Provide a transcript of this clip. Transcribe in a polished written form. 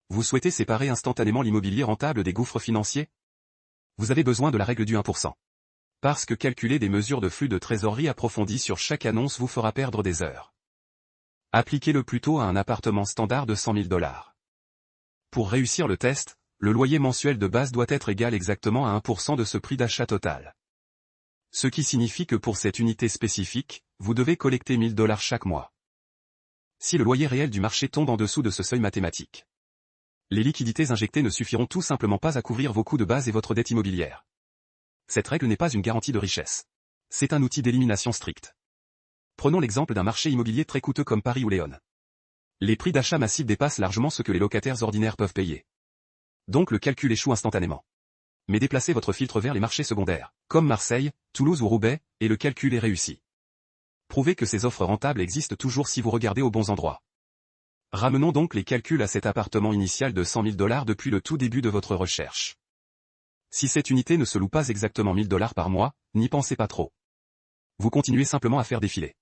Vous souhaitez séparer instantanément l'immobilier rentable des gouffres financiers? Vous avez besoin de la règle du 1%. Parce que calculer des mesures de flux de trésorerie approfondies sur chaque annonce vous fera perdre des heures. Appliquez-le plutôt à un appartement standard de 100 000 $. Pour réussir le test, le loyer mensuel de base doit être égal exactement à 1% de ce prix d'achat total. Ce qui signifie que pour cette unité spécifique, vous devez collecter 1 000 $ chaque mois. Si le loyer réel du marché tombe en dessous de ce seuil mathématique, les liquidités injectées ne suffiront tout simplement pas à couvrir vos coûts de base et votre dette immobilière. Cette règle n'est pas une garantie de richesse. C'est un outil d'élimination stricte. Prenons l'exemple d'un marché immobilier très coûteux comme Paris ou Léon. Les prix d'achat massifs dépassent largement ce que les locataires ordinaires peuvent payer. Donc le calcul échoue instantanément. Mais déplacez votre filtre vers les marchés secondaires, comme Marseille, Toulouse ou Roubaix, et le calcul est réussi. Prouvez que ces offres rentables existent toujours si vous regardez aux bons endroits. Ramenons donc les calculs à cet appartement initial de 100 000 $ depuis le tout début de votre recherche. Si cette unité ne se loue pas exactement 1 000 $ par mois, n'y pensez pas trop. Vous continuez simplement à faire défiler.